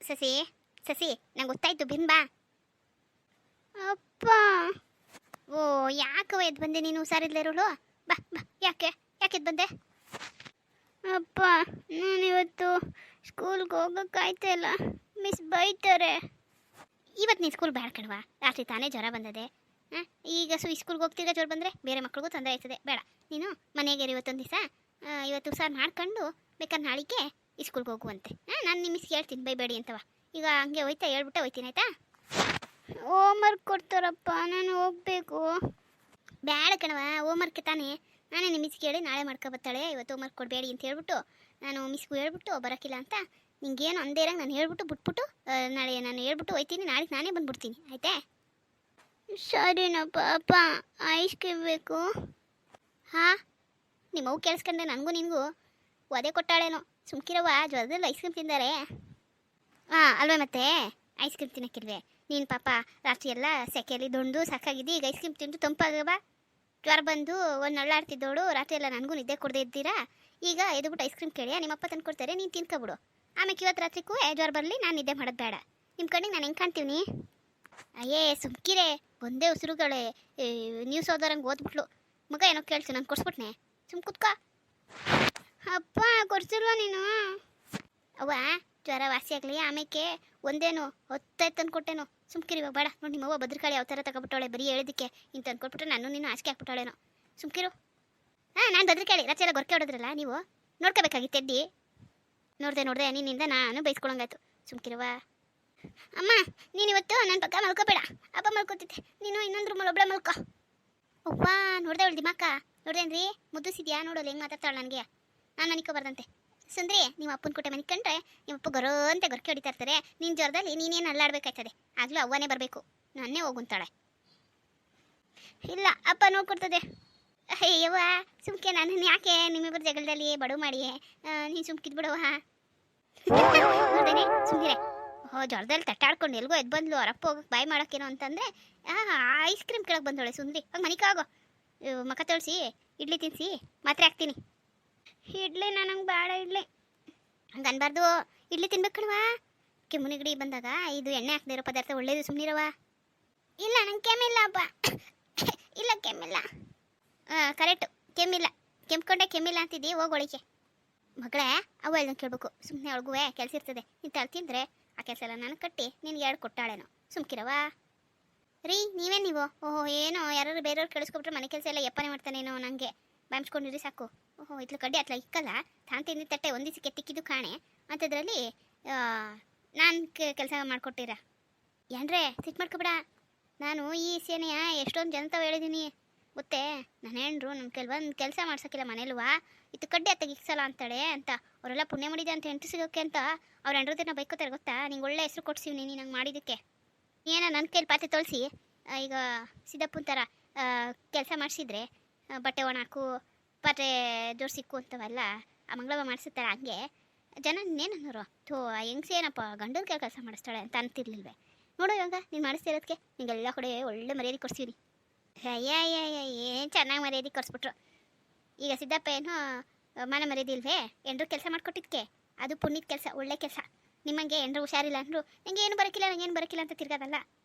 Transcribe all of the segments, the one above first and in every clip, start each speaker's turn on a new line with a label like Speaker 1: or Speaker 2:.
Speaker 1: ಸಸಿ ಸಸಿ ನಂಗೆ ಗೊತ್ತಾಯ್ತು ಬಿನ್ ಬಾ. ಅಪ್ಪ ಓ ಯಾಕವ ಎದ್ದು ಬಂದೆ ನೀನು ಹುಷಾರಿಲ್ದಿರೋಳು? ಬಾ ಬಾ ಯಾಕೆ ಯಾಕೆ ಎದ್ದು ಬಂದೆ? ಅಪ್ಪ ನಾನಿವತ್ತು ಸ್ಕೂಲ್ಗೆ ಹೋಗೋಕ್ಕಾಯ್ತಾ ಇಲ್ಲ, ಮಿಸ್ ಬೈತಾರೆ. ಇವತ್ತು ನೀನು ಸ್ಕೂಲ್ ಬೇಡ ಕಣವಾ, ರಾತ್ರಿ ತಾನೇ ಜ್ವರ ಬಂದದೆ. ಹಾಂ ಈಗ ಸ್ಕೂಲ್ಗೆ ಹೋಗ್ತಿರೋ ಜ್ವರ ಬಂದರೆ ಬೇರೆ ಮಕ್ಳಿಗೂ ತೊಂದರೆ ಆಯ್ತದೆ. ಬೇಡ ನೀನು ಮನೆಗೆ ಇವತ್ತೊಂದು ದಿವಸ ಇವತ್ತು ಹುಷಾರು ಮಾಡ್ಕೊಂಡು ಬೇಕಾದ್ರೆ ನಾಳಿಗೆ ಸ್ಕೂಲ್ಗೆ ಹೋಗುವಂತೆ. ನಾನು ನಿಮ್ಮ ಮಿಸ್ ಹೇಳ್ತೀನಿ ಬೈಬೇಡಿ ಅಂತವ. ಈಗ ಹಂಗೆ ಹೋಯ್ತಾ ಹೇಳ್ಬಿಟ್ಟೆ ಹೋಯ್ತೀನಿ ಆಯ್ತಾ? ಹೋಮ್ವರ್ಕ್ ಕೊಡ್ತಾರಪ್ಪ, ನಾನು ಹೋಗ್ಬೇಕು. ಬೇಡ ಕಣವ, ಹೋಮ್ವರ್ಕ್ ತಾನೇ ನಾನೇ ನಿಮ್ಮ ಮಿಸ್ಗೆ ಹೇಳಿ ನಾಳೆ ಮಾಡ್ಕೊಬತ್ತಾಳೆ. ಇವತ್ತು ಹೋಮ್ವರ್ಕ್ ಕೊಡಬೇಡಿ ಅಂತ ಹೇಳ್ಬಿಟ್ಟು ನಾನು ಮಿಸ್ಗೂ ಹೇಳ್ಬಿಟ್ಟು ಬರೋಕ್ಕಿಲ್ಲ ಅಂತ ನಿಂಗೇನು ಅಂದೇ ಇರಂಗೆ ನಾನು ಹೇಳ್ಬಿಟ್ಟು ಬಿಟ್ಬಿಟ್ಟು ನಾಳೆ ನಾನು ಹೇಳ್ಬಿಟ್ಟು ಹೋಯ್ತೀನಿ, ನಾಳೆಗೆ ನಾನೇ ಬಂದ್ಬಿಡ್ತೀನಿ ಆಯ್ತಾ? ಸರಿನಪ್ಪ. ಅಪ್ಪ ಐಸ್ ಕ್ರೀಮ್ ಬೇಕು. ಹಾಂ ನಿಮ್ಮವು ಕೇಳಿಸ್ಕೊಂಡೆ ನನಗೂ ನಿನಗೂ ಒದೆ ಕೊಟ್ಟಾಳೇನೋ. ಸುಮ್ಕಿರವ, ಜ್ವರದಲ್ಲಿ ಐಸ್ ಕ್ರೀಮ್ ತಿಂದಾರೆ. ಹಾಂ ಅಲ್ವೇ ಮತ್ತೆ ಐಸ್ ಕ್ರೀಮ್ ತಿನ್ನಕ್ಕಿಲ್ವೇ ನೀನು? ಪಾಪ ರಾತ್ರಿ ಎಲ್ಲ ಸೆಕೆಯಲ್ಲಿ ದೊಂಡು ಸಾಕಾಗಿದ್ದು, ಈಗ ಐಸ್ ಕ್ರೀಮ್ ತಿಂದು ತಂಪಾಗವ. ಜ್ವರ ಬಂದು ಒಂದು ನಳ್ಳಾಡ್ತಿದ್ದೋಳು, ರಾತ್ರಿ ಎಲ್ಲ ನನಗೂ ನಿದ್ದೆ ಕೊಡದೇ ಇದ್ದೀರಾ. ಈಗ ಎದ್ಬಿಟ್ಟು ಐಸ್ ಕ್ರೀಮ್ ಕೇಳಿ ನಿಮ್ಮಪ್ಪ ತಂದು ಕೊಡ್ತಾರೆ, ನೀನು ತಿನ್ಕೊಬಿಡು. ಆಮೇಲೆ ಇವತ್ತು ರಾತ್ರಿಗೂ ಜ್ವರ ಬರಲಿ, ನಾನು ನಿದ್ದೆ ಮಾಡೋದು ಬೇಡ. ನಿಮ್ಮ ಕಣ್ಣಿಗೆ ನಾನು ಹೆಂಗೆ ಕಾಣ್ತೀವಿ? ಅಯ್ಯೇ ಸುಮ್ಕಿರೆ, ಒಂದೇ ಉಸಿರುಗಳೇ ನ್ಯೂಸ್ ಓದೋರಂಗೆ ಓದ್ಬಿಟ್ಲು. ಮಗ ಏನೋ ಕೇಳ್ತು, ನಾನು ಕೊಡ್ಸ್ಬಿಟ್ನೆ, ಸುಮ್ ಕುತ್ಕೋ. ಅಪ್ಪ ಕೊಡ್ಸಿಲ್ವ ನೀನು? ಅವ್ವ ಜ್ವರ ವಾಸಿ ಆಗಲಿ, ಆಮೇಲೆ ಒಂದೇನು 10 ತಂದು ಕೊಟ್ಟೇನೋ. ಸುಮ್ಕಿರಿ ಇವಾಗ ಬೇಡ. ನೋಡಿ ನಿಮ್ಮವ್ವ ಭದ್ರಕಾಳಿ ಯಾವ ಥರ ತಗೊಬಿಟ್ಟವಳೆ, ಬರೀ ಹೇಳಿದ್ದಕ್ಕೆ ಇಂತ ತಂದ್ಕೊಟ್ಬಿಟ್ರೆ ನಾನು ನೀನು ಆಸೆ ಹಾಕ್ಬಿಟ್ಟವಳೇನೋ. ಸುಮ್ಕಿರು. ಹಾಂ ನಾನು ಭದ್ರಕಾಳಿ, ರಾತ್ರಿ ಎಲ್ಲ ಗೊರಕೆ ಹೊಡೋದ್ರಲ್ಲ ನೀವು, ನೋಡ್ಕೋಬೇಕಾಗಿತ್ತು ಎಡ್ಡಿ. ನೋಡಿದೆ ನಿನ್ನಿಂದ ನಾನು ಬೈಸ್ಕೊಳಂಗಾಯ್ತು. ಸುಮ್ಕಿರುವ. ಅಮ್ಮ ನೀನಿವತ್ತು ನನ್ನ ಪಕ್ಕ ಮಲ್ಕೋಬೇಡ, ಅಪ್ಪ ಮಲ್ಕೋತಿದ್ದೆ, ನೀನು ಇನ್ನೊಂದು ರೂಮಲ್ಲಿ ಒಬ್ಬಳೆ ಮಲ್ಕೋ. ಅವ್ವ ನೋಡ್ದೆ ಅವಳು ದಿಮಾಕ ನೋಡ್ದೇನ್ರಿ, ಮುದ್ದಿಸಿದ್ಯಾ? ನೋಡೋಲ್ಲ ಹೆಂಗೆ ಮಾತಾಡ್ತಾಳೆ ನನಗೆ. ನಾನು ಮನಿಕೋಬಾರ್ದಂತೆ. ಸುಂದ್ರಿ ನೀವು ಅಪ್ಪನ ಕುಟೆ ಮನಿಕೊಂಡ್ರೆ ನಿಮ್ಮಪ್ಪ ಗರೋ ಅಂತ ಗೊರಕೆ ಹೊಡಿತಾ ಇರ್ತಾರೆ. ನಿನ್ನ ಜ್ವರದಲ್ಲಿ ನೀನೇನು ಅಲ್ಲಾಡ್ಬೇಕಾಯ್ತದೆ. ಆಗಲೂ ಅವ್ವನೇ ಬರಬೇಕು, ನನ್ನೇ ಹೋಗುಂತಾಳೆ. ಇಲ್ಲ ಅಪ್ಪ ನೋಡ್ಕೊಡ್ತದೆ. ಅಯ್ಯವ್ವ ಸುಮ್ಕೆ, ನಾನು ಯಾಕೆ ನಿಮ್ಮಿಬ್ಬರು ಜಗಳದಲ್ಲಿ ಬಡವು ಮಾಡಿ ನೀನು ಸುಮ್ಕಿದ್ ಬಿಡವ. ನೋಡ್ದೇನೆ ಸುಮ್ಮಿರೆ. ಜ್ವರದಲ್ಲಿ ತಟ್ಟಾಡ್ಕೊಂಡು ಎಲ್ಗೋ ಎದ್ದು ಬಂದ್ಲು, ಅವರಪ್ಪ ಹೋಗಕ್ಕೆ ಬಾಯ್ ಮಾಡೋಕ್ಕೇನೋ ಅಂತಂದರೆ ಐಸ್ ಕ್ರೀಮ್ ಕೆಳಗೆ ಬಂದೋಳೆ. ಸುಂದ್ರಿ ಹಂಗೆ ಮನಿಕಾಗೋ, ಮಕ್ಕ ತೊಳ್ಸಿ ಇಡ್ಲಿ ತಿನ್ನಿಸಿ ಮಾತ್ರೆ ಹಾಕ್ತೀನಿ. ಇಡ್ಲಿ ನನಗೆ ಬೇಡ, ಇಡ್ಲಿ ಹಂಗೆ ಅನ್ಬಾರ್ದು. ಇಡ್ಲಿ ತಿನ್ಬೇಕು ಕಣವ. ಕೆಮ್ಮುನಿಗಡಿ ಬಂದಾಗ ಇದು ಎಣ್ಣೆ ಹಾಕ್ದಿರೋ ಪದಾರ್ಥ ಒಳ್ಳೇದು, ಸುಮ್ಮನಿರವ. ಇಲ್ಲ ನಂಗೆ ಕೆಮ್ಮಿಲ್ಲ ಅಪ್ಪ. ಇಲ್ಲ ಕೆಮ್ಮಿಲ್ಲ. ಕರೆಕ್ಟು, ಕೆಮ್ಮಿಲ್ಲ. ಕೆಮ್ಕೊಂಡೆ ಕೆಮ್ಮಿಲ್ಲ ಅಂತಿದ್ದಿ, ಹೋಗೋಳಿಕೆ ಮಗಳೇ. ಅವು ಹೇಳ್ದಂಗೆ ಕೇಳಬೇಕು. ಸುಮ್ಮನೆ ಒಳಗೂ ಕೆಲಸ ಇರ್ತದೆ. ನೀನು ತಲೆ ತಿಂದರೆ ಆ ಕೆಲಸ ಎಲ್ಲ ನಾನು ಕಟ್ಟಿ ನಿನ್ಗೆ ಎರಡು ಕೊಟ್ಟಾಳೇನೋ. ಸುಮ್ಕಿರವ ರೀ. ನೀವೇನು ನೀವು? ಓಹೋ ಏನೋ ಯಾರು ಬೇರೆಯವ್ರು ಕೇಳಿಸ್ಕೊಬಿಟ್ರೆ ಮನೆ ಕೆಲಸ ಎಲ್ಲ ಎಪ್ಪನೇ ಮಾಡ್ತಾನೇನೋ. ನನಗೆ ಬಾಂಬ್ಸ್ಕೊಂಡಿರಿ ಸಾಕು. ಓಹೋ ಇತ್ಲ ಕಡ್ಡಿ ಅತ್ಲ ಇಕ್ಕಲ್ಲ, ತಾನು ತಿಂದಿದ್ದ ತಟ್ಟೆ ಒಂದು ದಿವಸಕ್ಕೆ ತಿಕ್ಕಿದ್ದು ಕಾಣೆ ಅಂಥದ್ರಲ್ಲಿ ನಾನು ಕೆಲಸ ಮಾಡಿಕೊಟ್ಟಿರ ಏನ್ರೇ? ಸಿಟ್ಟು ಮಾಡ್ಕೊಬೇಡ. ನಾನು ಈ ಸೇನೆಯ ಎಷ್ಟೊಂದು ಜನತಾವ ಹೇಳಿದ್ದೀನಿ ಗೊತ್ತೇ. ನನ್ನ ಹೆಣ್ರು ನನ್ನ ಕೆಲವೊಂದು ಕೆಲಸ ಮಾಡ್ಸೋಕ್ಕಿಲ್ಲ ಮನೇಲುವ. ಇದು ಕಡ್ಡಿ ಅತ್ತಾಗ ಇಕ್ಸಲ್ಲ ಅಂತಾಳೆ ಅಂತ ಅವರೆಲ್ಲ ಪುಣ್ಯ ಮಾಡಿದೆ ಅಂತ ಹೆಂಟು ಸಿಗೋಕ್ಕೆ ಅಂತ ಅವ್ರು ಹೆಂಡ್ರ ದಿನ ಬೈಕೋತಾರೆ ಗೊತ್ತಾ. ನಿಂಗೆ ಒಳ್ಳೆ ಹೆಸರು ಕೊಡ್ಸಿವಿ ನೀನು ನಂಗೆ ಮಾಡಿದ್ದಕ್ಕೆ. ಏನೋ ನನ್ನ ಕೈಲಿ ಪಾತ್ರೆ ತೊಳಿಸಿ ಈಗ ಸಿದ್ದಪ್ಪನ ಥರ ಕೆಲಸ ಮಾಡಿಸಿದ್ರೆ ಬಟ್ಟೆ ಒಣ ಹಾಕು, ಪಾತ್ರೆ ಜೋಡಿಸಿಕ್ಕು ಅಂತವಲ್ಲ ಆ ಮಂಗಳವ ಮಾಡಿಸುತ್ತಾರೆ. ಹಂಗೆ ಜನ ಇನ್ನೇನನ್ನೋರು, ಥೋ ಹೆಂಗ್ಸಿ ಏನಪ್ಪ ಗಂಡನ ಕೆಲಸ ಮಾಡಿಸ್ತಾಳೆ ಅಂತ ಅಂತಿರ್ಲಿಲ್ವೇ. ನೋಡು ಇವಾಗ ನೀನು ಮಾಡಿಸ್ತಿರೋದಕ್ಕೆ ನಿಂಗೆಲ್ಲ ಕಡೆ ಒಳ್ಳೆ ಮರ್ಯಾದೆ ಕೊಡ್ಸಿವಿ. ಅಯ್ಯ ಏನು ಚೆನ್ನಾಗಿ ಮರ್ಯಾದೆ ಕೊಡಿಸ್ಬಿಟ್ರು. ಈಗ ಸಿದ್ದಪ್ಪ ಏನೋ ಮನೆ ಮರ್ಯಾದೆ ಇಲ್ವೇ? ಎಂಡ್ರು ಕೆಲಸ ಮಾಡಿಕೊಟ್ಟಿದ್ಕೆ ಅದು ಪುಣ್ಯದ ಕೆಲಸ, ಒಳ್ಳೆ ಕೆಲಸ. ನಿಮ್ಮಂಗೆ ಎಂಡ್ರು ಹುಷಾರಿಲ್ಲ ಅಂದರು ನಂಗೇನು ಬರೋಕ್ಕಿಲ್ಲ ಅಂತ ತಿರ್ಗೋದಲ್ಲ.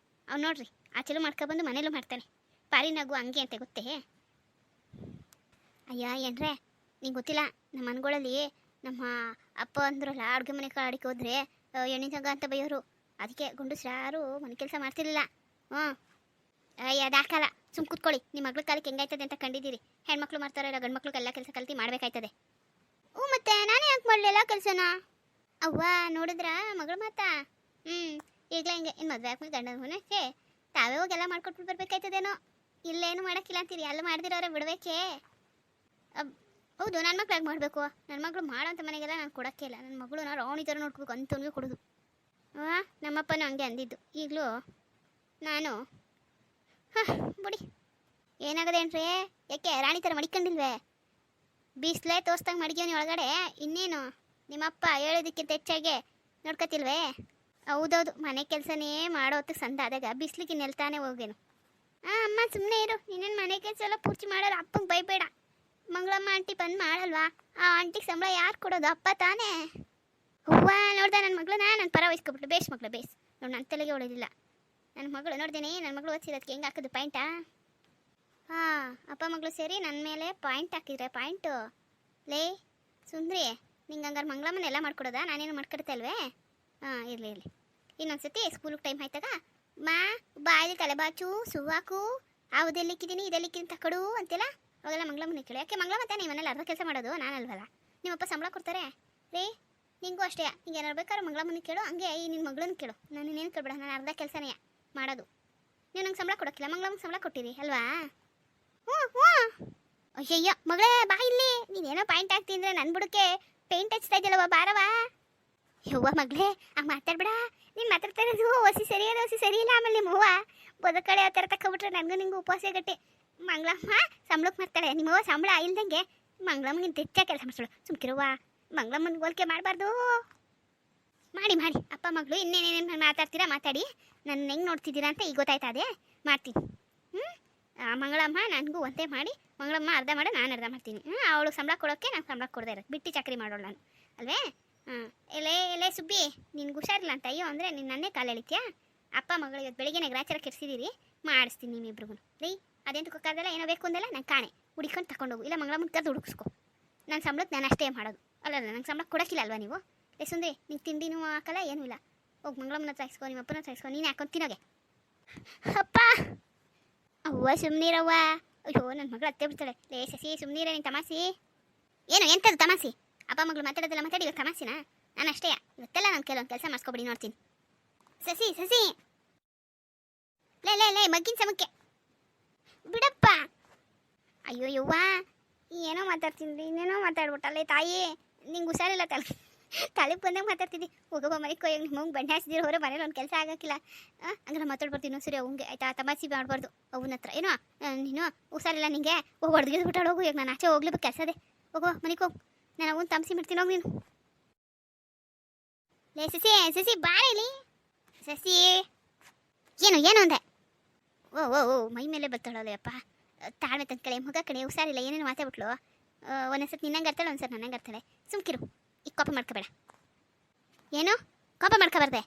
Speaker 1: ಅವ್ನು ನೋಡ್ರಿ ಆಚೆಲೂ ಮಾಡ್ಕೊಬಂದು ಮನೇಲೂ ಮಾಡ್ತಾನೆ. ಪಾರಿನಾಗು ಹಂಗೆ ಅಂತ ಗೊತ್ತೇ. ಅಯ್ಯ ಏನ್ರೆ ನಿಂಗೆ ಗೊತ್ತಿಲ್ಲ, ನಮ್ಮ ಮನೆಗಳಲ್ಲಿ ನಮ್ಮ ಅಪ್ಪ ಅಂದ್ರಲ್ಲ ಅಡುಗೆ ಮನೆ ಅಡಿಕೆ ಹೋದ್ರೆ ಎಣ್ಣೆ ಸಂಘ ಅಂತ ಬೈಯೋರು. ಅದಕ್ಕೆ ಗಂಡಸ್ರು ಯಾರು ಮನೆ ಕೆಲಸ ಮಾಡ್ತಿರ್ಲಿಲ್ಲ. ಅಯ್ಯ ಅದಾಕಲ್ಲ, ಸುಮ್ ಕೂತ್ಕೊಳ್ಳಿ. ನಿಮ್ಮ ಮಗಳ ಕಾಲಕ್ಕೆ ಹೆಂಗಾಯ್ತದೆ ಅಂತ ಕಂಡಿದ್ದೀರಿ. ಹೆಣ್ಮಕ್ಳು ಮಾಡ್ತಾರಲ್ಲ, ಗಂಡು ಮಕ್ಳಿಗೆಲ್ಲ ಕೆಲಸ ಕಲ್ತಿ ಮಾಡಬೇಕಾಯ್ತದೆ. ಮತ್ತೆ ನಾನೇ ಯಾಕೆ ಮಾಡಲಿಲ್ಲ ಕೆಲಸನ? ಅವ್ವ ನೋಡಿದ್ರ ಮಗಳು ಮಾತಾ. ಈಗಲೇ ಹಿಂಗೆ ಇನ್ನು ಮದುವೆ ಆದ್ಮೇಲೆ ಗಂಡನ ಮನೆಗೆ ತಾವೇ ಹೋಗೆಲ್ಲ ಮಾಡ್ಕೊಟ್ಬಿಟ್ಟು ಬರ್ಬೇಕಾಯ್ತದೇನೋ. ಇಲ್ಲೇನು ಮಾಡೋಕ್ಕಿಲ್ಲ ಅಂತೀರಿ, ಎಲ್ಲ ಮಾಡ್ದಿರೋರೆ ಬಿಡ್ಬೇಕೇ. ಹೌದು ನನ್ನ ಮಕ್ಳಾಗಿ ಮಾಡಬೇಕು. ನನ್ನ ಮಗಳು ಮಾಡೋಂಥ ಮನೆಗೆಲ್ಲ ನಾನು ಕೊಡೋಕ್ಕೆ ಇಲ್ಲ. ನನ್ನ ಮಗಳು ನಾನು ರಾಣಿ ಥರ ನೋಡ್ಕೋಬೇಕು ಅಂತವನಿಗೆ ಕೊಡೋದು. ನಮ್ಮಪ್ಪನೂ ಹಂಗೆ ಅಂದಿದ್ದು. ಈಗಲೂ ನಾನು ಬಿಡಿ ಏನಾಗದೆ ಏನ್ರಿ? ಯಾಕೆ ರಾಣಿ ಥರ ಮಡಿಕೊಂಡಿಲ್ವೇ? ಬೀಸ್ಲೇ ತೋರ್ಸ್ದಂಗೆ ಮಡಿಗೆವನಿ ಒಳಗಡೆ. ಇನ್ನೇನು ನಿಮ್ಮಪ್ಪ ಹೇಳೋದಕ್ಕಿಂತ ಹೆಚ್ಚಾಗೆ ನೋಡ್ಕೊತಿಲ್ವೇ? ಹೌದೌದು, ಮನೆ ಕೆಲಸನೇ ಮಾಡೋ ಹೊತ್ತಿಗೆ ಸಂದ ಆದಾಗ ಬಿಸ್ಲಿಗೆ ನೆಲ್ತಾನೆ ಹೋಗೇನು. ಅಮ್ಮ ಸುಮ್ಮನೆ ಇರು, ನೀನೇನು ಮನೆ ಕೆಲಸ ಎಲ್ಲ ಪೂರ್ತಿ ಮಾಡೋರು. ಅಪ್ಪಂಗೆ ಬೈಬೇಡ. ಮಂಗಳಮ್ಮ ಆಂಟಿ ಬಂದು ಮಾಡಲ್ವಾ? ಆ ಆಂಟಿಗೆ ಸಂಬಳ ಯಾರು ಕೊಡೋದು? ಅಪ್ಪ ತಾನೇ. ಹೂವ ನೋಡ್ದೆ ನನ್ನ ಮಗಳನ್ನ ನನ್ನ ಪರ ವಹಿಸ್ಕೊಬಿಟ್ಲು. ಬೇಸ್ ಮಗಳು ಬೇಸ್ ನೋಡಿ, ನನ್ನ ತಲೆಗೆ ಹೊಳೋದಿಲ್ಲ. ನನ್ನ ಮಗಳು ನೋಡ್ದೇನೆ, ನನ್ನ ಮಗಳು ಓದಿಸಿರೋದಕ್ಕೆ ಹೆಂಗೆ ಹಾಕೋದು ಪಾಯಿಂಟಾ? ಹಾಂ, ಅಪ್ಪ ಮಗಳು ಸೇರಿ ನನ್ನ ಮೇಲೆ ಪಾಯಿಂಟ್ ಹಾಕಿದ್ರೆ ಪಾಯಿಂಟು. ಲೇ ಸುಂದ್ರಿ, ನಿಂಗೆ ಹಂಗಾರೆ ಮಂಗಳಮ್ಮನ ಎಲ್ಲ ಮಾಡ್ಕೊಡೋದಾ? ನಾನೇನು ಮಾಡ್ಕೊಡ್ತಾ ಇಲ್ವೇ? ಹಾಂ, ಇರಲಿ ಇರಲಿ. ಇನ್ನೊಂದ್ಸತಿ ಸ್ಕೂಲಿಗೆ ಟೈಮ್ ಆಯ್ತಾಗ ಮಾ ಬಾಯಲ್ಲಿ ತಲೆಬಾಚು ಸುವಾಕು ಇದೆಲ್ಲಿಕ್ಕಿದ್ದೀನಿ ಇದೆಲ್ಲಿಕ್ಕಿದ್ದೀನಿ ತಕೊಡು ಅಂತೆಲ್ಲ ಅವಾಗೆಲ್ಲ ಮಂಗಳಮ್ಮನ ಕೇಳು. ಯಾಕೆ ಮಂಗಳಮ್ಮ ತಾನೇ ಮನೇಲಿ ಅರ್ಧ ಕೆಲಸ ಮಾಡೋದು, ನಾನಲ್ವಲ್ಲ. ನಿಮ್ಮಪ್ಪ ಸಂಬಳ ಕೊಡ್ತಾರೆ ರೇ. ನಿಂಗೂ ಅಷ್ಟೇ, ಹಿಂಗೆ ಏನಾರು ಬೇಕಾದ್ರೆ ಮಂಗಳಮ್ಮನ ಕೇಳು. ಹಂಗೆ ಈ ನಿನ್ನ ಮಗಳನ್ನ ಕೇಳು. ನಾನು ಇನ್ನೇನು ಕೇಳ್ಬೇಡ, ನಾನು ಅರ್ಧ ಕೆಲಸನೇ ಮಾಡೋದು. ನೀವು ನಂಗೆ ಸಂಬಳ ಕೊಡೋಕ್ಕಿಲ್ಲ, ಮಂಗಳಮ್ಮನ ಸಂಬಳ ಕೊಟ್ಟಿರಿ ಅಲ್ವಾ? ಹ್ಞೂ ಹ್ಞೂ. ಅಯ್ಯಯ್ಯ ಮಗಳೇ ಬಾ ಇಲ್ಲಿ. ನೀನೇನೋ ಪಾಯಿಂಟ್ ಆಗ್ತಿದ್ರೆ ನನ್ನ ಬುಡಕ್ಕೆ ಪೇಂಟ್ ಹಚ್ತಾ ಇದ್ದಲ್ಲವ, ಬಾರವಾ. ಯವ್ವ ಮಗಳೇ ಹಂಗೆ ಮಾತಾಡ್ಬೇಡ. ನೀನು ಮಾತಾಡ್ತಾ ಇರೋದು ಹೊಸಿ ಸರಿಯಾದ ಹೊಸಿ ಸರಿ ಇಲ್ಲ. ಆಮೇಲೆ ನಿಮ್ಮ ಹೂವು ಬದುಕಡೆ ಆ ಥರ ತಗೊಬಿಟ್ರೆ ನನಗೂ ನಿಂಗೂ ಉಪವಾಸ ಗಟ್ಟಿ. ಮಂಗಳಮ್ಮ ಸಂಬಳಕ್ಕೆ ಮಾಡ್ತಾಳೆ, ನಿಮ್ಮವ್ವ ಸಂಬಳ ಇಲ್ದಂಗೆ ಮಂಗಳಮ್ಮನಿಗಿಂತ ಹೆಚ್ಚಾಗಿ ಕೆಲಸ ಮಾಡಿಸೋಳು. ಸುಮ್ಕಿರುವ, ಮಂಗಳಮ್ಮನ ಹೋಲಿಕೆ ಮಾಡಬಾರ್ದು. ಮಾಡಿ ಮಾಡಿ ಅಪ್ಪ ಮಗಳು ಇನ್ನೇನೇನೇನು ಮಾತಾಡ್ತೀರಾ ಮಾತಾಡಿ. ನನ್ನ ಹೆಂಗೆ ನೋಡ್ತಿದ್ದೀರಾ ಅಂತ ಈಗ ಗೊತ್ತಾಯ್ತಾ? ಅದೇ ಮಾಡ್ತೀನಿ. ಮಂಗಳಮ್ಮ ನನಗೂ ಒಂದೇ ಮಾಡಿ, ಮಂಗಳಮ್ಮ ಅರ್ಧ ಮಾಡಿ ನಾನು ಅರ್ಧ ಮಾಡ್ತೀನಿ. ಅವಳು ಸಂಬಳ ಕೊಡೋಕ್ಕೆ ನಾನು ಸಂಬಳ ಕೊಡದೇ ಇರೋದು, ಬಿಟ್ಟು ಚಾಕರಿ ಮಾಡೋಳು ನಾನು ಅಲ್ವೇ? ಎಲೆ ಎಲೆ ಸುಬ್ಬಿ, ನಿನ್ಗೆ ಹುಷಾರಿಲ್ಲ ಅಂತ ಅಯ್ಯೋ ಅಂದರೆ ನೀನು ನನ್ನೇ ಕಾಲು ಎಳಿತೀಯಾ? ಅಪ್ಪ ಮಗಳು ಇವತ್ತು ಬೆಳಿಗ್ಗೆ ಗ್ರಾಚಾರ ಕೆಡಿಸಿದ್ದೀರಿ, ಮಾಡಿಸ್ತೀನಿ ನಿಮ್ಮಿಬ್ರಿಗೂ. ರೀ ಅದೇಂತ ಕೊಕ್ಕಾದಲ್ಲ, ಏನೋ ಬೇಕು ಅಂದಲ್ಲ ನಂಗೆ ಕಾಣೆ ಹುಡಿಕೊಂಡು ತಗೊಂಡೋಗು, ಇಲ್ಲ ಮಂಗಳಮ್ಮನ ಕರೆದು ಹುಡುಕಿಸ್ಕೊ. ನನ್ನ ಸಂಬಳಕ್ಕೆ ನಾನು ಅಷ್ಟೇ ಮಾಡೋದು. ಅಲ್ಲಲ್ಲ ನಂಗೆ ಸಂಬಳ ಕೊಡೋಕ್ಕಿಲ್ಲ ಅಲ್ವಾ ನೀವು? ಸುಂದ್ರಿ ನಿಂಗೆ ತಿಂಡಿನೂ ಹಾಕಲ್ಲ ಏನೂ ಇಲ್ಲ. ಹೋಗಿ ಮಂಗಳಮ್ಮನ ಹತ್ರ ಇಸ್ಕೊ, ನಿಮ್ಮ ಅಪ್ಪನ ಹತ್ರ ಇಸ್ಕೊ, ನೀನು ಹಾಕೊಂಡು ತಿನ್ನೋಗೆ. ಅಪ್ಪ ಅವ್ವ ಸುಮ್ಮನಿರವ್ವ. ಅಯ್ಯೋ ನನ್ನ ಮಗಳು ಅತ್ತೆ ಬಿಡ್ತಾಳೆ. ಲೇ ಸಸಿ ಸುಮ್ಮನಿರ, ನೀನು ತಮಾಸಿ ಏನು ಎಂಥದ್ದು ತಮಾಸಿ? ಅಪ್ಪ ಮಗಳು ಮಾತಾಡೋದೆಲ್ಲ ಮಾತಾಡಿ ಇವಾಗ ತಮಾಸಿನ? ನಾನು ಅಷ್ಟೇ ಇವತ್ತೆಲ್ಲ ನಾನು ಕೆಲವೊಂದು ಕೆಲಸ ಮಾಡಿಸ್ಕೊಬಿಡಿ ನೋಡ್ತೀನಿ. ಸಸಿ ಸಸಿ ಲೇ ಲೇ ಲೇ ಮಗ್ಗಿನ ಸಮಕ್ಕೆ ಬಿಡಪ್ಪ. ಅಯ್ಯೋ ಯವ್ವ ಏನೋ ಮಾತಾಡ್ತೀನಿ, ಇನ್ನೇನೋ ಮಾತಾಡ್ಬಿಟ್ಟಲ್ಲೇ ತಾಯಿ. ನಿಂಗೆ ಹುಷಾರಿಲ್ಲ ತಲೆ ಬಂದಂಗೆ ಮಾತಾಡ್ತಿದ್ದಿ. ಹೋಗಬ್ಬ ಮನೆಗೆ ಕೊಯ್ಯ, ನಿಮ್ಮ ಮಗು ಬಣ್ಣ ಹಾಸಿದಿರೋ ಹೊರ ಮನೇಲಿ ಒಂದು ಕೆಲಸ ಆಗೋಕ್ಕಿಲ್ಲ. ಹಂಗೆ ಮಾತಾಡ್ಬಾರ್ದು ಸರಿ ಅವಂಗೆ ಆಯ್ತಾ? ತಮಾಸಿ ಮಾಡಬಾರ್ದು ಅವನ ಹತ್ರ. ಏನೋ ನೀನು ಹುಷಾರಿಲ್ಲ ನಿಂಗೆ, ಹೋಗಿ ಹೊಡೆದು ಬಿಟ್ಟಾಡು. ಹೋಗು, ಈಗ ನಾನು ಆಚೆ ಹೋಗ್ಲೇಬೇಕು, ಕೆಲಸ ಅದೇ. ಹೋಗೋ ಮನೆಗೆ ಹೋಗು, ನಾನು ಅವನು ತಮಸಿ ಮಾಡ್ತೀನಿ. ಹೋಗಿ ನೀನು. ಲೇ ಸಸಿ ಸಸಿ ಬಾರೇಲಿ ಸಸಿ. ಏನು ಏನು ಅಂದೆ? ಓ ಓ ಓ ಮೈ ಮೇಲೆ ಬರ್ತಾಳಲ್ಲ ಅಪ್ಪ. ತಾಳ್ಮೆ ತನ್ನ ಕಡೆ ಮಗ ಕಡೆ ಹುಷಾರಿಲ್ಲ ಏನೇನು ಮಾತಾಡ್ಬಿಟ್ಲು. ಒಂದೊಂದ್ಸತಿ ನಿನ್ನಂಗೆ ಇರ್ತಾಳೆ, ಒಂದ್ಸರಿ ನನ್ನಂಗೆ ಇರ್ತಾಳೆ. ಸುಮ್ಕಿರು, ಈಗ ಕೋಪ ಮಾಡ್ಕೋಬೇಡ. ಏನು ಕೋಪ ಮಾಡ್ಕೋಬಾರ್ದೆ?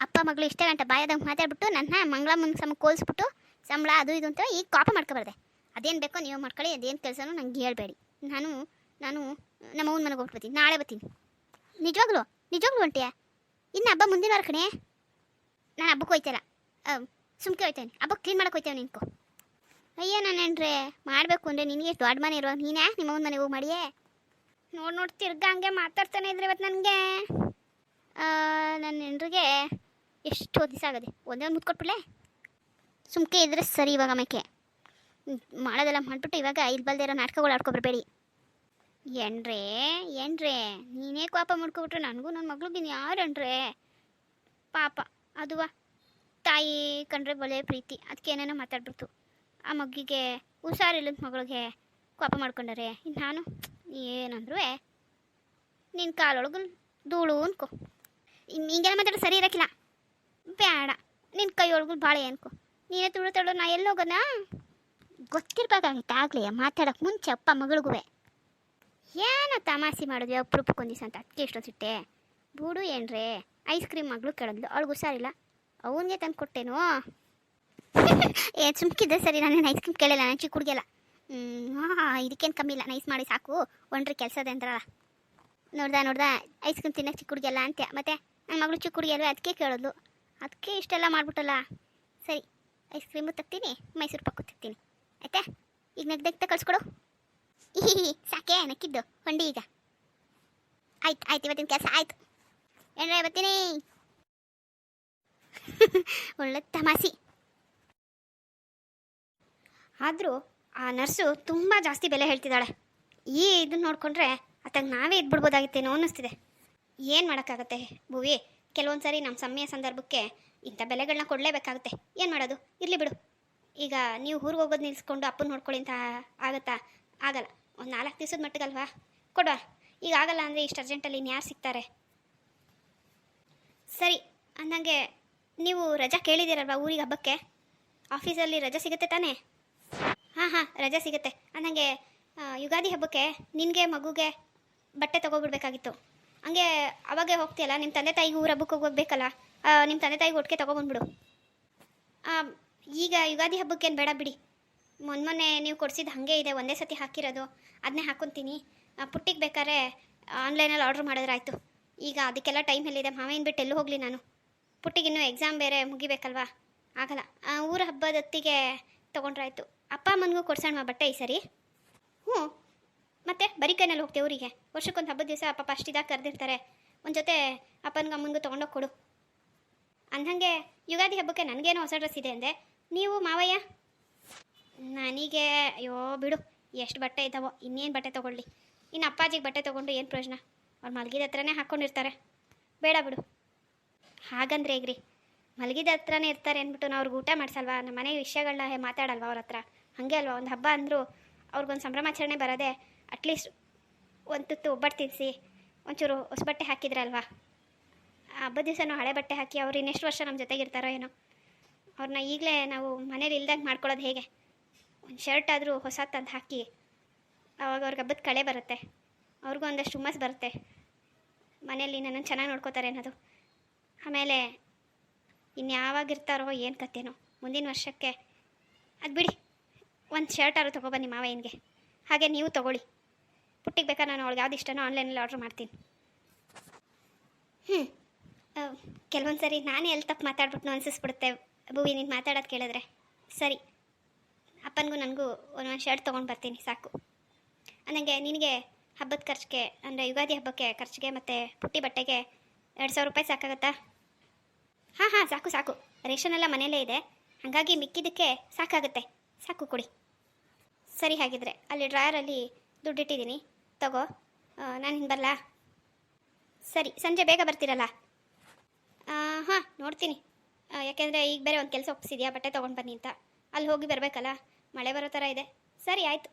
Speaker 1: ಅಪ್ಪ ಮಗಳು ಇಷ್ಟ ಗಂಟೆ ಬಾಯದಂಗೆ ಮಾತಾಡ್ಬಿಟ್ಟು ನನ್ನ ಮಂಗಳಮ್ಮನ ಸಮ ಕೋಲ್ಸ್ಬಿಟ್ಟು ಸಂಬಳ ಅದು ಇದು ಅಂತ ಈಗ ಕೋಪ ಮಾಡ್ಕೋಬಾರ್ದೆ. ಅದೇನು ಬೇಕೋ ನೀವು ಮಾಡ್ಕೊಳ್ಳಿ, ಅದೇನು ಕೆಲಸನೂ ನಂಗೆ ಹೇಳ್ಬೇಡಿ. ನಾನು ನಮ್ಮ ಅವ್ನ ಮನೆಗೆ ಹೋಗ್ಬಿಡ್ತೀನಿ, ನಾಳೆ ಬರ್ತೀನಿ. ನಿಜವಾಗ್ಲು ನಿಜವಾಗ್ಲು ಹೊಂಟಿಯಾ? ಇನ್ನು ಹಬ್ಬ ಮುಂದಿನ ವಾರ ಕಣೆ. ನಾನು ಹಬ್ಬಕ್ಕೆ ಹೋಯ್ತಾರ, ಸುಮ್ಕೆ ಹೋಯ್ತೇನೆ. ಹಬ್ಬಕ್ಕೆ ಕ್ಲೀನ್ ಮಾಡಕ್ಕೆ ಹೋಯ್ತೇವೆ ನಿನ್ಕು. ಅಯ್ಯ ನಾನೇನ್ರೆ ಮಾಡಬೇಕು ಅಂದರೆ ನಿನಗೆ ಎಷ್ಟು ದೊಡ್ಡ ಮನೆ ಇರೋ ನೀನೇ ನಿಮ್ಮ ಅವ್ನ ಮನೆಗೆ ಹೋಗಿ ಮಾಡಿಯೇ. ನೋಡಿ ತಿರ್ಗ ಹಂಗೆ ಮಾತಾಡ್ತಾನೆ ಇದ್ರೆ ಇವತ್ತು ನನಗೆ ನನ್ನ ಹೆಂಡ್ರಿಗೆ ಎಷ್ಟು ದಿವಸ ಆಗದೆ. ಒಂದೇ ಒಂದು ಮುತ್ಕೊಟ್ಬಿಡ್ಲೆ ಸುಮ್ಕೆ ಇದ್ರೆ ಸರಿ. ಇವಾಗ ಆಮೇಲೆ ಮಾಡೋದೆಲ್ಲ ಮಾಡಿಬಿಟ್ಟು ಇವಾಗ ಇಲ್ಲಿ ಬಲ್ದೇ ಇರೋ ನಾಟಕಗಳು ಆಡ್ಕೊಬರ್ಬೇಡಿ. ಏನ್ರೇ ನೀನೇ ಕೋಪ ಮಾಡ್ಕೊಬಿಟ್ರೆ ನನಗೂ ನನ್ನ ಮಗಳಿಗೂ ಯಾರು ಅನ್ರೆ ಪಾಪ. ಅದುವ ತಾಯಿ ಕಂಡ್ರೆ ಬಳೆ ಪ್ರೀತಿ, ಅದಕ್ಕೆ ಏನೇನೋ ಮಾತಾಡ್ಬಿಡ್ತು. ಆ ಮಗಿಗೆ ಹುಷಾರಿಲ್ಲದ ಮಗಳಿಗೆ ಕೋಪ ಮಾಡ್ಕೊಂಡರೆ ನಾನು ಏನಂದ್ರು ನಿನ್ನ ಕಾಲೊಳಗು ಧೂಳು ಅನ್ಕೋ. ಹಿಂಗೆಲ್ಲ ಮಾತಾಡೋ ಸರಿ ಇರೋಕ್ಕಿಲ್ಲ, ಬೇಡ. ನಿನ್ನ ಕೈಯೊಳಗು ಬಾಳೆ ಅನ್ಕೋ. ನೀನೇ ತುಳು ನಾ ಎಲ್ಲೋಗೋಣ ಗೊತ್ತಿರ್ಬೇಕಾಗಿತ್ತು ಆಗಲೇ ಮಾತಾಡೋಕೆ ಮುಂಚೆ ಅಪ್ಪ ಮಗಳಿಗೂ. ಏನೋ ತಮಾಸಿ ಮಾಡಿದ್ವಿ ಅಪ್ರೂಪಕ್ಕೊಂದು ದಿವಸ ಅಂತ, ಅದಕ್ಕೆ ಎಷ್ಟೊಂದು ಸಿಟ್ಟೆ ಬೂಡು. ಏನ್ರೇ ಐಸ್ ಕ್ರೀಮ್ ಮಗಳು ಕೇಳಿದ್ಲು, ಅವಳಿಗೆ ಹುಷಾರಿಲ್ಲ, ಅವನಿಗೆ ತಂದು ಕೊಟ್ಟೇನು. ಸುಮ್ಕಿದ್ದೆ ಸರಿ, ನಾನೇನು ಐಸ್ ಕ್ರೀಮ್ ಕೇಳಿಲ್ಲ, ನಾನು ಚಿಕ್ಕ ಹುಡುಗಿಯಲ್ಲ. ಇದಕ್ಕೇನು ಕಮ್ಮಿ ಇಲ್ಲ, ನೈಸ್ ಮಾಡಿ ಸಾಕು ಒಣ್ರಿ ಕೆಲಸದೆ ಅಂತಾರಲ್ಲ. ನೋಡ್ದ ಐಸ್ ಕ್ರೀಮ್ ತಿನ್ನೋಕೆ ಚಿಕ್ಕ ಹುಡುಗಿಯಲ್ಲ ಅಂತ್ಯ. ಮತ್ತು ನನ್ನ ಮಗಳು ಚಿಕ್ಕ ಹುಡುಗಿಯಲ್ವೇ, ಅದಕ್ಕೆ ಕೇಳೋದು. ಅದಕ್ಕೆ ಇಷ್ಟೆಲ್ಲ ಮಾಡ್ಬಿಟ್ಟಲ್ಲ. ಸರಿ ಐಸ್ ಕ್ರೀಮು ತಗ್ತೀನಿ, ಮೈಸೂರು ಪಾಕು ತಗ್ತೀನಿ ಆಯ್ತಾ? ಈಗ ನಗ್ದಗ್ತ ಕಳ್ಸ್ಕೊಡು. ಸಾಕೆ ನಕ್ಕಿದ್ದು ಹೊಂಡಿ ಈಗ. ಆಯ್ತು ಇವತ್ತಿನ ಕೆಲಸ ಆಯ್ತು. ಏನ್ರ ಬರ್ತೀನಿ. ಒಳ್ಳೆ ತಮಾಸಿ. ಆದರೂ ಆ ನರ್ಸು ತುಂಬ ಜಾಸ್ತಿ ಬೆಲೆ ಹೇಳ್ತಿದ್ದಾಳೆ. ಇದನ್ನ ನೋಡಿಕೊಂಡ್ರೆ ಅತ್ತಾಗ ನಾವೇ ಇದ್ಬಿಡ್ಬೋದಾಗಿತ್ತೇನೋ ಅನ್ನಿಸ್ತಿದೆ. ಏನು ಮಾಡೋಕ್ಕಾಗತ್ತೆ ಭೂವಿ, ಕೆಲವೊಂದು ಸಾರಿ ನಮ್ಮ ಸಮಯ ಸಂದರ್ಭಕ್ಕೆ ಇಂಥ ಬೆಲೆಗಳನ್ನ ಕೊಡಲೇಬೇಕಾಗುತ್ತೆ. ಏನು ಮಾಡೋದು, ಇರಲಿ ಬಿಡು. ಈಗ ನೀವು ಊರಿಗೆ ಹೋಗೋದು ನಿಲ್ಲಿಸ್ಕೊಂಡು ಅಪ್ಪನ ನೋಡ್ಕೊಳ್ಳಿ ಅಂತ ಆಗುತ್ತಾ? ಆಗಲ್ಲ. ಒಂದು 4 ದಿವಸದ ಮಟ್ಟಿಗಲ್ವಾ ಕೊಡುವ. ಈಗ ಆಗಲ್ಲ ಅಂದರೆ ಇಷ್ಟು ಅರ್ಜೆಂಟಲ್ಲಿ ಇನ್ಯಾರು ಸಿಗ್ತಾರೆ? ಸರಿ ಅಂದಂಗೆ ನೀವು ರಜಾ ಕೇಳಿದ್ದೀರಲ್ವ ಊರಿಗೆ ಹಬ್ಬಕ್ಕೆ? ಆಫೀಸಲ್ಲಿ ರಜೆ ಸಿಗುತ್ತೆ ತಾನೇ? ಹಾಂ ರಜೆ ಸಿಗುತ್ತೆ. ಅಂದಂಗೆ ಯುಗಾದಿ ಹಬ್ಬಕ್ಕೆ ನಿನಗೆ ಮಗುಗೆ ಬಟ್ಟೆ ತೊಗೊಬಿಡ್ಬೇಕಾಗಿತ್ತು. ಹಂಗೆ ಅವಾಗೆ ಹೋಗ್ತೀಯಲ್ಲ, ನಿಮ್ಮ ತಂದೆ ತಾಯಿಗೆ ಊರ ಹಬ್ಬಕ್ಕೆ ಹೋಗ್ಬೇಕಲ್ಲ, ನಿಮ್ಮ ತಂದೆ ತಾಯಿಗೆ ಒಟ್ಟಿಗೆ ತೊಗೊಬಂದ್ಬಿಡು. ಈಗ ಯುಗಾದಿ ಹಬ್ಬಕ್ಕೇನು ಬೇಡ ಬಿಡಿ. ಮೊನ್ನೆ ನೀವು ಕೊಡಿಸಿದ್ದು ಹಾಗೆ ಇದೆ, ಒಂದೇ ಸತಿ ಹಾಕಿರೋದು, ಅದನ್ನೇ ಹಾಕ್ಕೊತೀನಿ. ಪುಟ್ಟಿಗೆ ಬೇಕಾದ್ರೆ ಆನ್ಲೈನಲ್ಲಿ ಆರ್ಡ್ರ್ ಮಾಡಿದ್ರಾಯ್ತು. ಈಗ ಅದಕ್ಕೆಲ್ಲ ಟೈಮ್ ಎಲ್ಲಿದೆ, ಮಾವೇನು ಬಿಟ್ಟು ಎಲ್ಲೂ ಹೋಗಲಿ ನಾನು. ಪುಟ್ಟಿಗಿನ್ನೂ ಎಕ್ಸಾಮ್ ಬೇರೆ ಮುಗಿಬೇಕಲ್ವಾ, ಆಗಲ್ಲ. ಊರ ಹಬ್ಬದೊತ್ತಿಗೆ ತೊಗೊಂಡ್ರಾಯ್ತು. ಅಪ್ಪ ಅಮ್ಮನಿಗೂ ಕೊಡ್ಸೋಣ ಬಟ್ಟೆ ಈ ಸರಿ. ಹ್ಞೂ, ಮತ್ತೆ ಬರೀ ಕೈನಲ್ಲಿ ಹೋಗ್ತೇವೆ ಊರಿಗೆ. ವರ್ಷಕ್ಕೊಂದು ಹಬ್ಬದ ದಿವಸ ಪಾಪ ಅಷ್ಟಿದಾಗ ಕರೆದಿರ್ತಾರೆ. ಒಂದು ಜೊತೆ ಅಪ್ಪನಿಗೆ ಅಮ್ಮನಿಗೂ ತೊಗೊಂಡೋಗಿ ಕೊಡು. ಅಂದಂಗೆ ಯುಗಾದಿ ಹಬ್ಬಕ್ಕೆ ನನಗೇನೋ ಹೊಸ ಡ್ರೆಸ್ ಇದೆ ಅಂದೆ, ನೀವು ಮಾವಯ್ಯ? ನನಗೆ ಅಯ್ಯೋ ಬಿಡು, ಎಷ್ಟು ಬಟ್ಟೆ ಇದ್ದಾವೋ, ಇನ್ನೇನು ಬಟ್ಟೆ ತೊಗೊಳ್ಳಿ. ಇನ್ನು ಅಪ್ಪಾಜಿಗೆ ಬಟ್ಟೆ ತೊಗೊಂಡು ಏನು ಪ್ರಯೋಜನ, ಅವ್ರು ಮಲಗಿದ ಹತ್ರನೇ ಹಾಕ್ಕೊಂಡಿರ್ತಾರೆ. ಬೇಡ ಬಿಡು. ಹಾಗಂದ್ರೆ ಹೇಗ್ರಿ, ಮಲಗಿದ ಹತ್ರನೇ ಇರ್ತಾರೆ ಅಂದ್ಬಿಟ್ಟು ನಾವು ಅವ್ರಿಗೆ ಊಟ ಮಾಡಿಸಲ್ವಾ, ನಮ್ಮ ಮನೆ ವಿಷಯಗಳನ್ನ ಮಾತಾಡಲ್ವಾ ಅವ್ರ ಹತ್ರ? ಹಾಗೆ ಅಲ್ವಾ, ಒಂದು ಹಬ್ಬ ಅಂದರೂ ಅವ್ರಿಗೊಂದು ಸಂಭ್ರಮಾಚರಣೆ ಬರೋದೆ ಅಟ್ಲೀಸ್ಟ್ ಒಂದು ತುತ್ತು ಒಬ್ಬಟ್ಟು ತಿನ್ನಿಸಿ ಒಂಚೂರು ಹೊಸ ಬಟ್ಟೆ ಹಾಕಿದ್ರಲ್ವಾ. ಹಬ್ಬದ ದಿವಸ ನಾವು ಹಳೆ ಬಟ್ಟೆ ಹಾಕಿ ಅವ್ರು ಇನ್ನೆಷ್ಟು ವರ್ಷ ನಮ್ಮ ಜೊತೆಗಿರ್ತಾರೋ ಏನೋ. ಅವ್ರನ್ನ ಈಗಲೇ ನಾವು ಮನೇಲಿ ಇಲ್ದಾಗ ಮಾಡ್ಕೊಳ್ಳೋದು ಹೇಗೆ? ಒಂದು ಶರ್ಟ್ ಆದರೂ ಹೊಸ ತಂದು ಹಾಕಿ, ಅವಾಗ ಅವ್ರಿಗೆ ಹಬ್ಬದ ಕಳೆ ಬರುತ್ತೆ, ಅವ್ರಿಗೂ ಒಂದಷ್ಟು ಹುಮ್ಮಸ್ ಬರುತ್ತೆ, ಮನೇಲಿ ನನ್ನನ್ನು ಚೆನ್ನಾಗಿ ನೋಡ್ಕೋತಾರೆ ಅನ್ನೋದು. ಆಮೇಲೆ ಇನ್ಯಾವಾಗಿರ್ತಾರೋ ಏನು ಕತ್ತೇನೋ ಮುಂದಿನ ವರ್ಷಕ್ಕೆ. ಅದು ಬಿಡಿ, ಒಂದು ಶರ್ಟಾರು ತೊಗೊಬನ್ನಿ ಮಾವಯ್ಯನಿಗೆ. ಹಾಗೆ ನೀವು ತೊಗೊಳ್ಳಿ. ಪುಟ್ಟಿಗೆ ಬೇಕಾದ್ರೆ ನಾನು ಅವ್ಳಿಗೆ ಯಾವ್ದು ಇಷ್ಟನೋ ಆನ್ಲೈನಲ್ಲಿ ಆರ್ಡ್ರ್ ಮಾಡ್ತೀನಿ. ಕೆಲವೊಂದು ಸರಿ ನಾನೇ ಎಲ್ಲಿ ತಪ್ಪು ಮಾತಾಡ್ಬಿಟ್ಟು ಅನಿಸಿಸ್ಬಿಡುತ್ತೆ ಭೂವಿ, ನೀನು ಮಾತಾಡೋದು ಕೇಳಿದ್ರೆ. ಸರಿ, ಅಪ್ಪನಿಗೂ ನನಗೂ ಒಂದೊಂದು ಶರ್ಟ್ ತೊಗೊಂಡು ಬರ್ತೀನಿ ಸಾಕು. ನನಗೆ ನಿನಗೆ ಹಬ್ಬದ ಖರ್ಚಿಗೆ, ಅಂದರೆ ಯುಗಾದಿ ಹಬ್ಬಕ್ಕೆ ಖರ್ಚಿಗೆ ಮತ್ತು ಪುಟ್ಟಿ ಬಟ್ಟೆಗೆ 2,000 ರೂಪಾಯಿ ಸಾಕಾಗತ್ತಾ? ಹಾಂ ಸಾಕು ಸಾಕು, ರೇಷನೆಲ್ಲ ಮನೆಯಲ್ಲೇ ಇದೆ, ಹಾಗಾಗಿ ಮಿಕ್ಕಿದ್ದಕ್ಕೆ ಸಾಕಾಗುತ್ತೆ. ಸಾಕು ಕೊಡಿ. ಸರಿ, ಹಾಗಿದ್ರೆ ಅಲ್ಲಿ ಡ್ರಾಯರಲ್ಲಿ ದುಡ್ಡಿಟ್ಟಿದ್ದೀನಿ, ತಗೋ. ನಾನು ಹಿಂಗೆ ಬರಲಾ? ಸರಿ, ಸಂಜೆ ಬೇಗ ಬರ್ತೀರಲ್ಲ? ಹಾಂ, ನೋಡ್ತೀನಿ. ಯಾಕೆಂದರೆ ಈಗ ಬೇರೆ ಒಂದು ಕೆಲಸ ಒಪ್ಪಿಸಿದ್ಯಾ, ಬಟ್ಟೆ ತೊಗೊಂಡು ಬನ್ನಿ ಅಂತ. ಅಲ್ಲಿ ಹೋಗಿ ಬರಬೇಕಲ್ಲ, ಮಳೆ ಬರೋ ಥರ ಇದೆ. ಸರಿ, ಆಯಿತು.